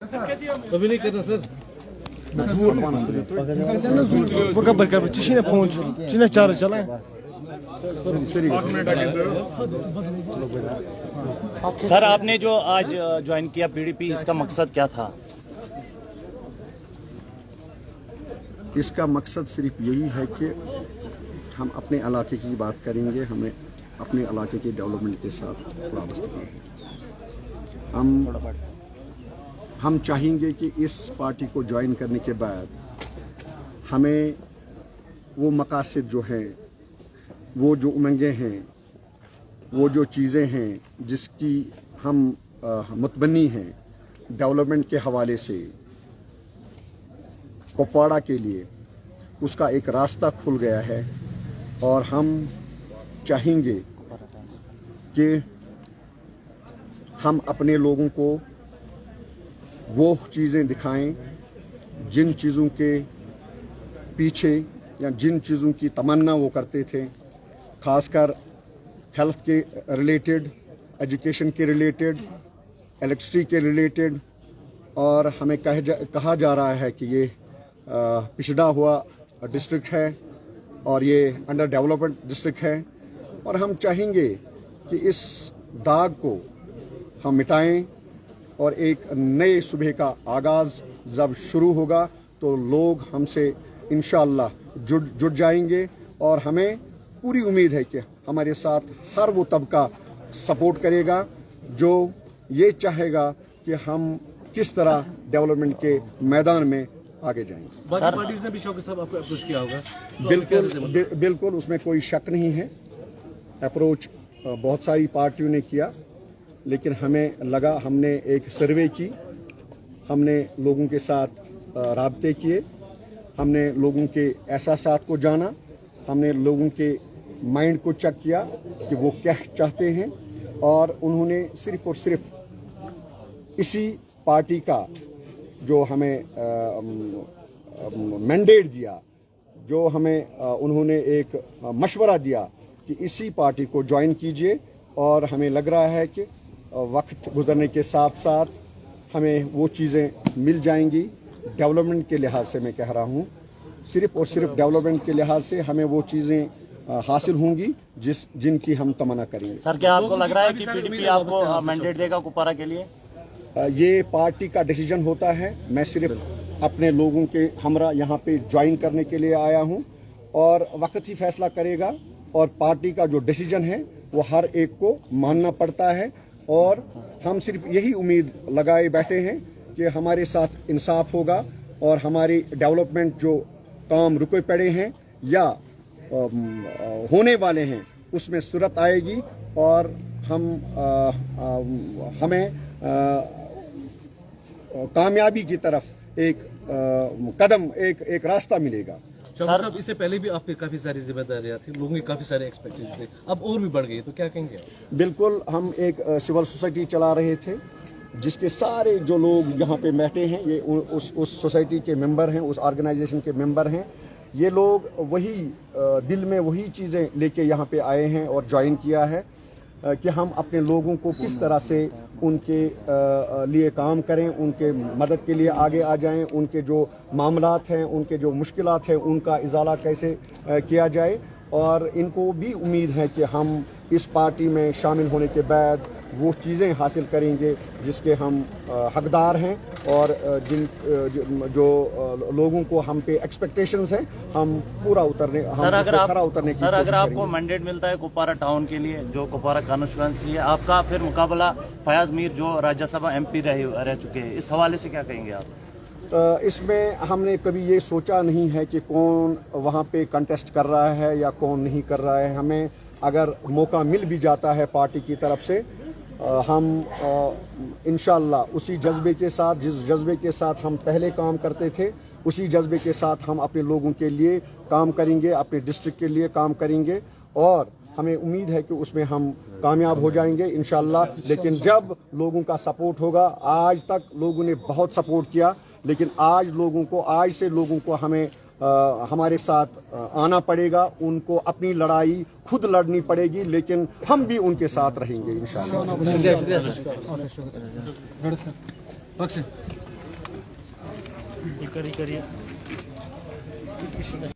अभी नहीं करना सर सर आपने जो आज ज्वाइन किया पीडीपी, इसका मकसद क्या था? इसका मकसद सिर्फ यही है कि हम अपने इलाके की बात करेंगे, हमें अपने इलाके के डेवलपमेंट के साथ वाबस्तगी है। हम चाहेंगे कि इस पार्टी को ज्वाइन करने के बाद हमें वो मकासद जो हैं, वो जो उमंगें हैं, वो जो चीज़ें हैं जिसकी हम मुतमन्नी हैं डेवलपमेंट के हवाले से कुपवाड़ा के लिए, उसका एक रास्ता खुल गया है। और हम चाहेंगे कि हम अपने लोगों को वो चीज़ें दिखाएं जिन चीज़ों के पीछे या जिन चीज़ों की तमन्ना वो करते थे, खासकर हेल्थ के रिलेटेड, एजुकेशन के रिलेटेड, इलेक्ट्रिसिटी के रिलेटेड। और हमें कहा जा रहा है कि ये पिछड़ा हुआ डिस्ट्रिक्ट है और ये अंडर डेवलपमेंट डिस्ट्रिक्ट है। और हम चाहेंगे कि इस दाग को हम मिटाएं और एक नए सुबह का आगाज़ जब शुरू होगा तो लोग हमसे इंशाअल्लाह जुड़ जाएंगे। और हमें पूरी उम्मीद है कि हमारे साथ हर वो तबका सपोर्ट करेगा जो ये चाहेगा कि हम किस तरह डेवलपमेंट के मैदान में आगे जाएंगे। बाकी पार्टीज ने भी शौक के साथ आपको अप्रोच किया होगा? बिल्कुल उसमें कोई शक नहीं है। अप्रोच बहुत सारी पार्टियों ने किया, लेकिन हमें लगा, हमने एक सर्वे की, हमने लोगों के साथ राब्ते किए, हमने लोगों के एहसासात को जाना, हमने लोगों के माइंड को चेक किया कि वो क्या चाहते हैं। और उन्होंने सिर्फ और सिर्फ इसी पार्टी का जो हमें मैंडेट दिया, जो हमें उन्होंने एक मशवरा दिया कि इसी पार्टी को ज्वाइन कीजिए। और हमें लग रहा है कि वक्त गुजरने के साथ साथ हमें वो चीज़ें मिल जाएंगी। डेवलपमेंट के लिहाज से मैं कह रहा हूँ, सिर्फ और सिर्फ डेवलपमेंट के लिहाज से हमें वो चीज़ें हासिल होंगी जिनकी हम तमन्ना करेंगे। सर क्या आपको लग रहा है कि पीडीपी आपको मैंडेट देगा कुपवाड़ा के लिए? ये पार्टी का डिसीजन होता है। मैं सिर्फ अपने लोगों के हमरा यहाँ पे ज्वाइन करने के लिए आया हूँ और वक्त ही फैसला करेगा। और पार्टी का जो डिसीजन है वो हर एक को मानना पड़ता है। और हम सिर्फ यही उम्मीद लगाए बैठे हैं कि हमारे साथ इंसाफ होगा और हमारी डेवलपमेंट जो काम रुके पड़े हैं या होने वाले हैं उसमें सूरत आएगी और हमें कामयाबी की तरफ एक कदम, एक रास्ता मिलेगा। साहब इससे पहले भी आप पे काफी सारी जिम्मेदारियां थी, लोगों की काफी सारे एक्सपेक्टेशन थे, अब और भी बढ़ गई, तो क्या कहेंगे? बिल्कुल, हम एक सिविल सोसाइटी चला रहे थे जिसके सारे जो लोग यहाँ पे बैठे हैं ये उस सोसाइटी के मेंबर हैं, उस ऑर्गेनाइजेशन के मेंबर हैं। ये लोग वही दिल में वही चीज़ें लेके यहाँ पे आए हैं और ज्वाइन किया है कि हम अपने लोगों को किस तरह से उनके लिए काम करें, उनके मदद के लिए आगे आ जाएं, उनके जो मामलात हैं, उनके जो मुश्किलात हैं, उनका इजाला कैसे किया जाए। और इनको भी उम्मीद है कि हम इस पार्टी में शामिल होने के बाद वो चीज़ें हासिल करेंगे जिसके हम हकदार हैं और जो लोगों को हम पे एक्सपेक्टेशंस हैं, हम पूरा उतरने की सर अगर आपको मैंडेट मिलता है कुपवाड़ा टाउन के लिए, जो कुपवाड़ा कॉन्स्टिट्यूएंसी है, आपका फिर मुकाबला फयाज मीर जो राज्यसभा एमपी रह चुके हैं, इस हवाले से क्या कहेंगे आप? इसमें हमने कभी ये सोचा नहीं है कि कौन वहाँ पे कंटेस्ट कर रहा है या कौन नहीं कर रहा है। हमें अगर मौका मिल भी जाता है पार्टी की तरफ से, हम इंशाअल्लाह उसी जज्बे के साथ, जिस जज्बे के साथ हम पहले काम करते थे, उसी जज्बे के साथ हम अपने लोगों के लिए काम करेंगे, अपने डिस्ट्रिक्ट के लिए काम करेंगे। और हमें उम्मीद है कि उसमें हम कामयाब हो जाएंगे इंशाअल्लाह। लेकिन जब लोगों का सपोर्ट होगा, आज तक लोगों ने बहुत सपोर्ट किया, लेकिन आज से लोगों को हमें हमारे साथ आना पड़ेगा, उनको अपनी लड़ाई खुद लड़नी पड़ेगी, लेकिन हम भी उनके साथ रहेंगे इंशाअल्लाह। یہ کریے